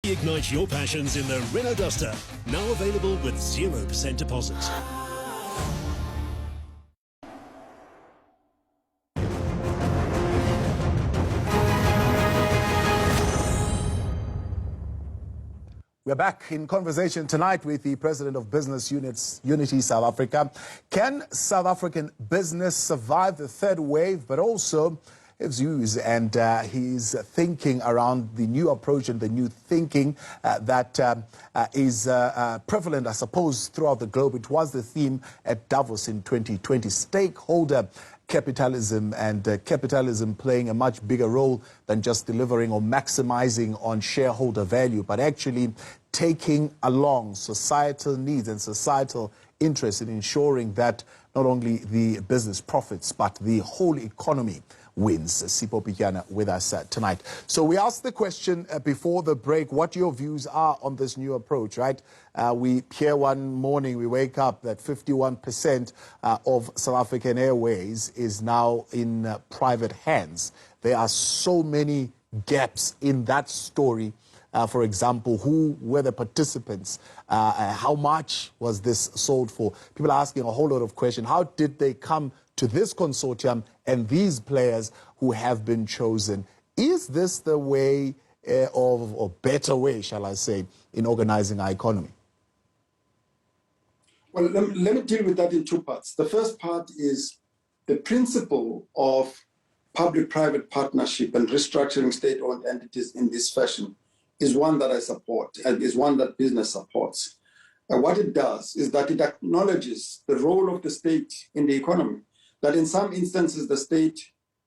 Ignite your passions in the Renault Duster, now available with 0% deposit. We're back in conversation tonight with the President of Business Unity South Africa. Can South African business survive the third wave, but also his views and his thinking around the new approach and the new thinking that is prevalent, I suppose, throughout the globe. It was the theme at Davos in 2020. Stakeholder capitalism and capitalism playing a much bigger role than just delivering or maximizing on shareholder value, but actually taking along societal needs and societal interest in ensuring that not only the business profits, but the whole economy wins. Sipho Pityana with us tonight. So we asked the question before the break, what your views are on this new approach, right? We hear one morning, we wake up that 51% of South African Airways is now in private hands. There are so many gaps in that story. For example, who were the participants? How much was this sold for? People are asking a whole lot of questions. How did they come to this consortium and these players who have been chosen? Is this the way or better way, shall I say, in organizing our economy? Well, let me deal with that in two parts. The first part is the principle of public-private partnership and restructuring state-owned entities in this fashion is one that I support and is one that business supports. And what it does is that it acknowledges the role of the state in the economy, that in some instances the state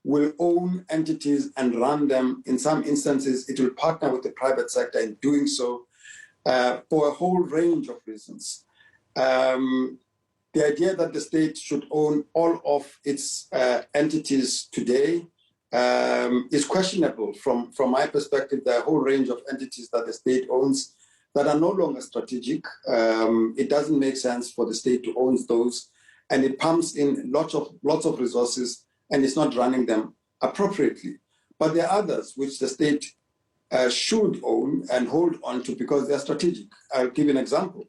will own entities and run them. In some instances, it will partner with the private sector in doing so for a whole range of reasons. The idea that the state should own all of its entities today is questionable from my perspective. There are a whole range of entities that the state owns that are no longer strategic. It doesn't make sense for the state to own those, and it pumps in lots of resources, and it's not running them appropriately. But there are others which the state should own and hold on to because they're strategic. I'll give you an example.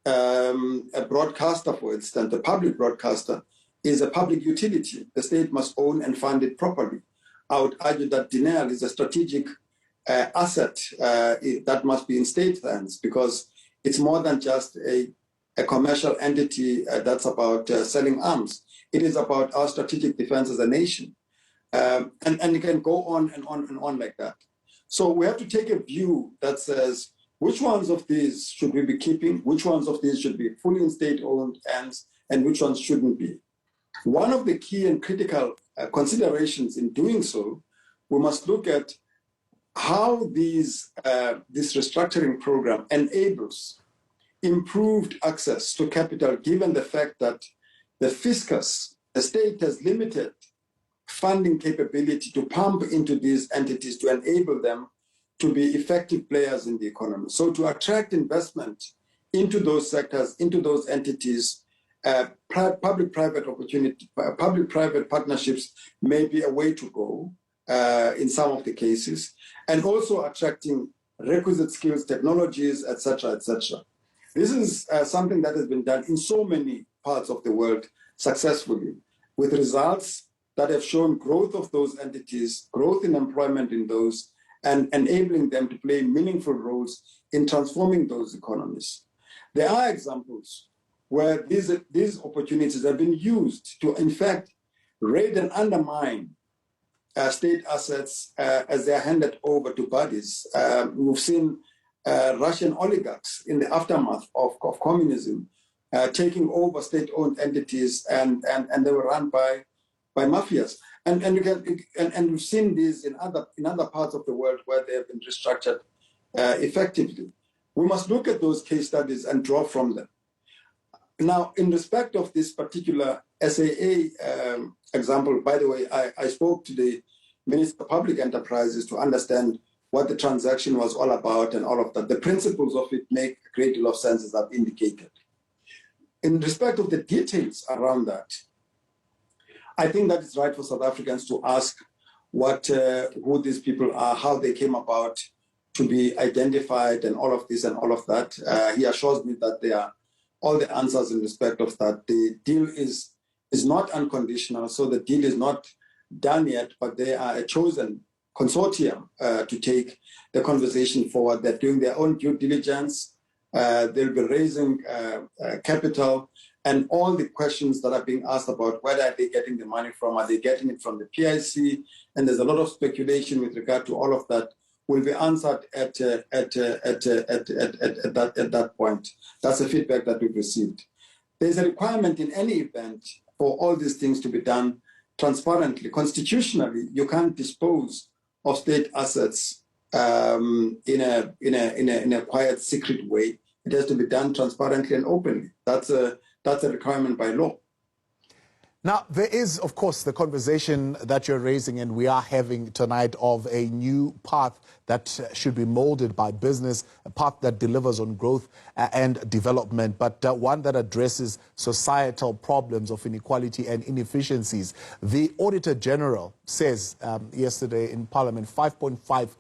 A broadcaster, for instance, a public broadcaster, is a public utility. The state must own and fund it properly. I would argue that Denel is a strategic asset that must be in state hands because it's more than just a commercial entity that's about selling arms. It is about our strategic defense as a nation. And you can go on and on and on like that. So we have to take a view that says, which ones of these should we be keeping? Which ones of these should be fully in state-owned hands? And which ones shouldn't be? One of the key and critical considerations in doing so, we must look at how this restructuring program enables improved access to capital, given the fact that the fiscus, the state, has limited funding capability to pump into these entities to enable them to be effective players in the economy. So to attract investment into those sectors, into those entities, public-private partnerships may be a way to go in some of the cases, and also attracting requisite skills, technologies, etc., etc. This is something that has been done in so many parts of the world successfully, with results that have shown growth of those entities, growth in employment in those, and enabling them to play meaningful roles in transforming those economies. There are examples where these opportunities have been used to, in fact, raid and undermine state assets as they are handed over to bodies. We've seen Russian oligarchs in the aftermath of communism taking over state-owned entities, and they were run by mafias. And we've seen this in other parts of the world where they have been restructured effectively. We must look at those case studies and draw from them. Now, in respect of this particular SAA example, by the way, I spoke to the Minister of Public Enterprises to understand what the transaction was all about and all of that. The principles of it make a great deal of sense, as I've indicated. In respect of the details around that, I think that it's right for South Africans to ask who these people are, how they came about, to be identified and all of this and all of that. He assures me that there are all the answers in respect of that. The deal is not unconditional, so the deal is not done yet, but they are a chosen consortium to take the conversation forward. They're doing their own due diligence. They'll be raising capital, and all the questions that are being asked about where are they getting the money from, are they getting it from the PIC, and there's a lot of speculation with regard to all of that, will be answered at that point. That's the feedback that we've received. There's a requirement in any event for all these things to be done transparently. Constitutionally, you can't dispose of state assets in a quiet, secret way. It has to be done transparently and openly. That's a requirement by law. Now, there is, of course, the conversation that you're raising and we are having tonight of a new path that should be molded by business, a path that delivers on growth and development, but one that addresses societal problems of inequality and inefficiencies. The Auditor General says yesterday in Parliament 5.5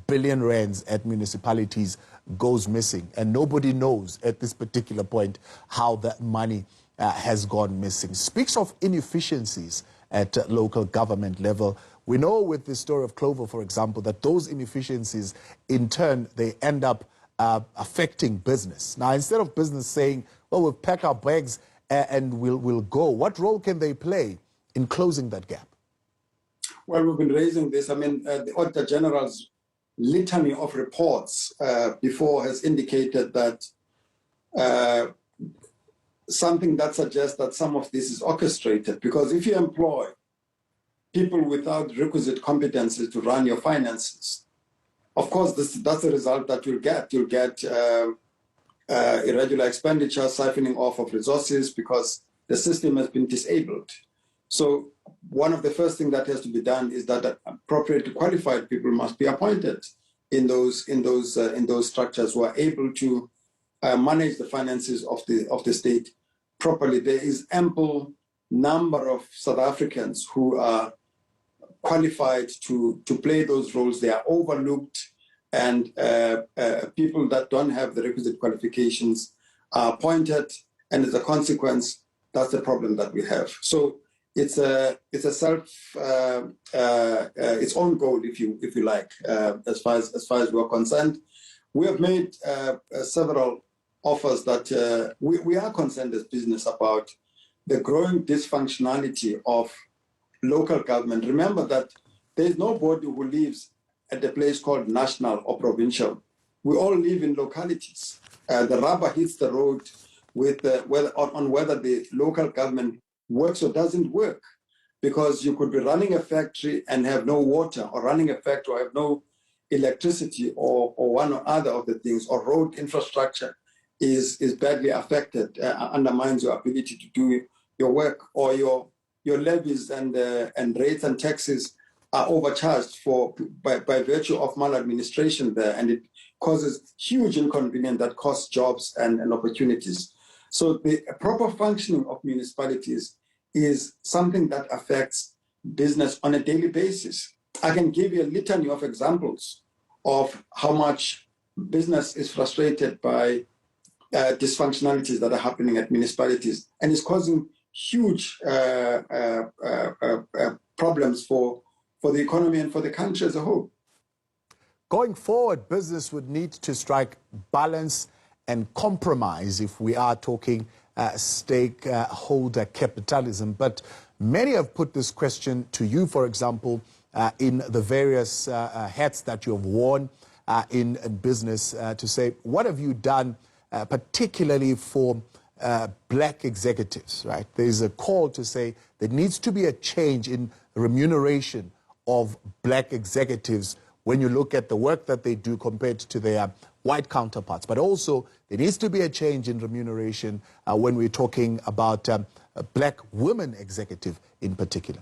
billion rands at municipalities goes missing, and nobody knows at this particular point how that money has gone missing. Speaks of inefficiencies at local government level. We know with the story of Clover, for example, that those inefficiencies, in turn, they end up affecting business. Now, instead of business saying, well, we'll pack our bags and we'll go, what role can they play in closing that gap? Well, we've been raising this. I mean, the Auditor General's litany of reports before has indicated that something that suggests that some of this is orchestrated, because if you employ people without requisite competencies to run your finances, of course, that's the result that you'll get. You'll get irregular expenditure, siphoning off of resources because the system has been disabled. So one of the first things that has to be done is that appropriately qualified people must be appointed in those structures who are able to manage the finances of the state properly. There is ample number of South Africans who are qualified to play those roles. They are overlooked, and people that don't have the requisite qualifications are appointed, and as a consequence, that's the problem that we have. So it's a its own goal, if you like, as far as we're concerned. We have made several offers that we are concerned as business about the growing dysfunctionality of local government. Remember that there is nobody who lives at a place called national or provincial. We all live in localities. The rubber hits the road with whether the local government works or doesn't work, because you could be running a factory and have no water, or running a factory or have no electricity, or one or other of the things, or road infrastructure is badly affected, undermines your ability to do your work, or your levies and rates and taxes are overcharged by virtue of maladministration there, and it causes huge inconvenience that costs jobs and opportunities. So the proper functioning of municipalities is something that affects business on a daily basis. I can give you a litany of examples of how much business is frustrated by dysfunctionalities that are happening at municipalities, and it's causing huge problems for the economy and for the country as a whole. Going forward, business would need to strike balance and compromise if we are talking stakeholder capitalism. But many have put this question to you, for example, in the various hats that you have worn in business, to say, what have you done particularly for black executives, right? There's a call to say there needs to be a change in remuneration of black executives when you look at the work that they do compared to their white counterparts. But also, there needs to be a change in remuneration when we're talking about a black women executive in particular.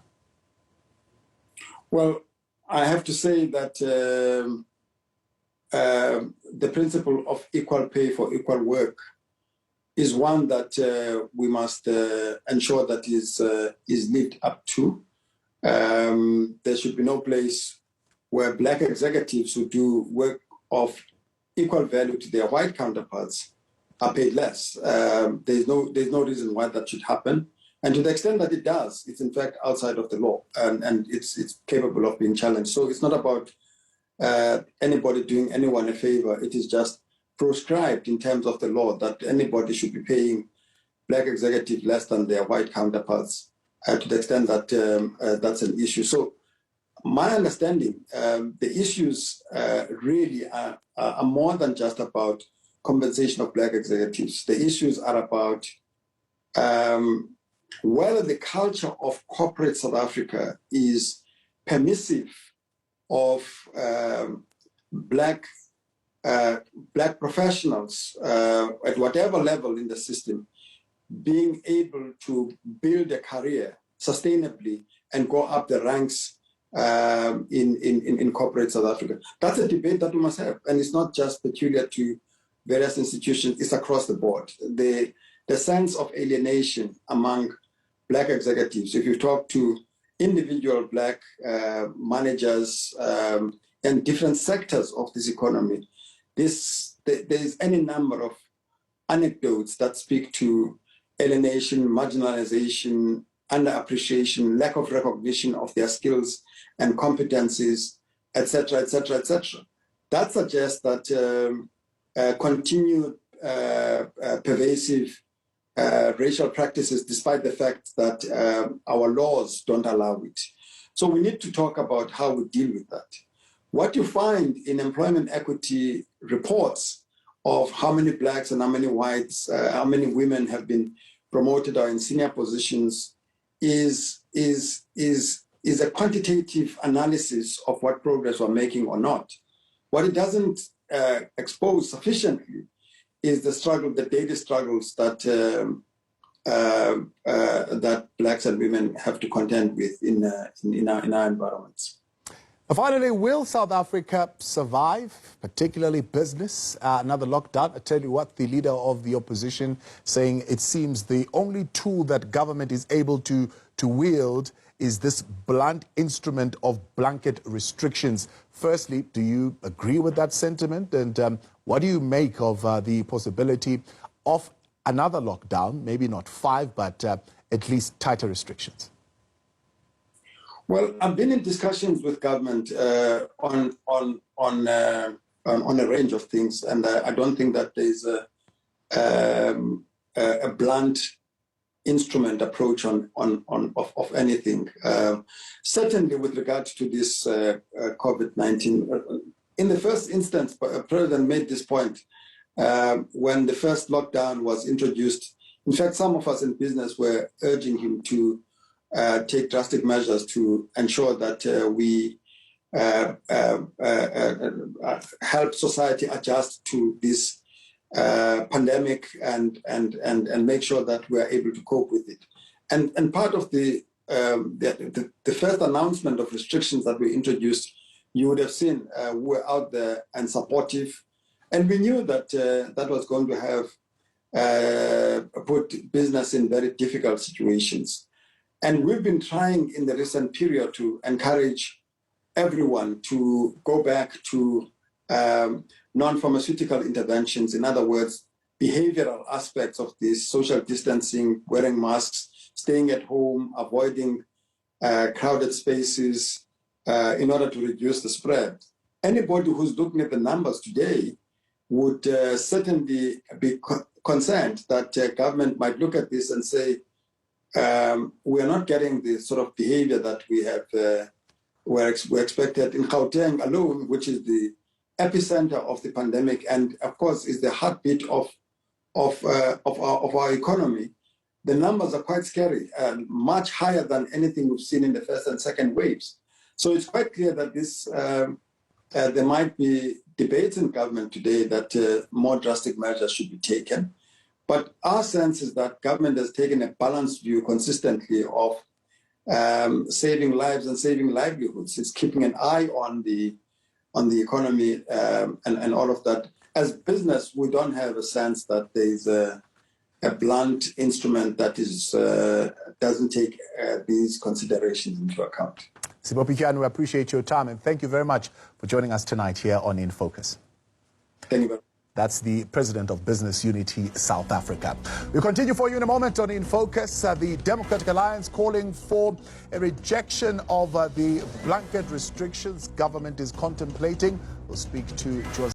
Well, I have to say that the principle of equal pay for equal work is one that we must ensure that is lived up to. There should be no place where black executives who do work of equal value to their white counterparts are paid less. There's no reason why that should happen. And to the extent that it does, it's in fact outside of the law, and it's capable of being challenged. So it's not about anybody doing anyone a favor. It is just proscribed in terms of the law that anybody should be paying black executives less than their white counterparts, to the extent that that's an issue. So my understanding, the issues really are more than just about compensation of black executives. The issues are about whether the culture of corporate South Africa is permissive of black professionals at whatever level in the system being able to build a career sustainably and go up the ranks in corporate South Africa. That's a debate that we must have, and it's not just peculiar to various institutions, it's across the board. The sense of alienation among black executives, if you talk to individual black managers in different sectors of this economy, there is any number of anecdotes that speak to alienation, marginalization, underappreciation, lack of recognition of their skills and competencies, etc., etc., etc. That suggests that continued pervasive racial practices, despite the fact that our laws don't allow it. So we need to talk about how we deal with that. What you find in employment equity reports of how many blacks and how many whites, how many women have been promoted or in senior positions is a quantitative analysis of what progress we're making or not. What it doesn't expose sufficiently is the struggle, the daily struggles that that blacks and women have to contend with in our environments. Finally, will South Africa survive, particularly business, another lockdown? I tell you what, the leader of the opposition saying it seems the only tool that government is able to wield is this blunt instrument of blanket restrictions. Firstly, do you agree with that sentiment? And what do you make of the possibility of another lockdown, maybe not 5, but at least tighter restrictions? Well, I've been in discussions with government on a range of things, and I don't think that there's a blunt instrument approach of anything. Certainly, with regards to this COVID-19, in the first instance, the President made this point when the first lockdown was introduced. In fact, some of us in business were urging him to take drastic measures to ensure that we help society adjust to this pandemic and make sure that we are able to cope with it. And part of the first announcement of restrictions that we introduced, you would have seen we were out there and supportive, and we knew that that was going to have put business in very difficult situations. And we've been trying in the recent period to encourage everyone to go back to non-pharmaceutical interventions. In other words, behavioral aspects of this: social distancing, wearing masks, staying at home, avoiding crowded spaces in order to reduce the spread. Anybody who's looking at the numbers today would certainly be concerned that government might look at this and say, we are not getting the sort of behavior that we have were expected in Gauteng alone, which is the epicenter of the pandemic, and of course is the heartbeat of our economy. The numbers are quite scary, much higher than anything we've seen in the first and second waves. So it's quite clear that this there might be debates in government today that more drastic measures should be taken. But our sense is that government has taken a balanced view consistently of saving lives and saving livelihoods. It's keeping an eye on the economy and all of that. As business, we don't have a sense that there's a blunt instrument that is doesn't take these considerations into account. Sipho, we appreciate your time and thank you very much for joining us tonight here on In Focus. Thank you very much. That's the President of Business Unity South Africa. We'll continue for you in a moment on In Focus. The Democratic Alliance calling for a rejection of the blanket restrictions government is contemplating. We'll speak to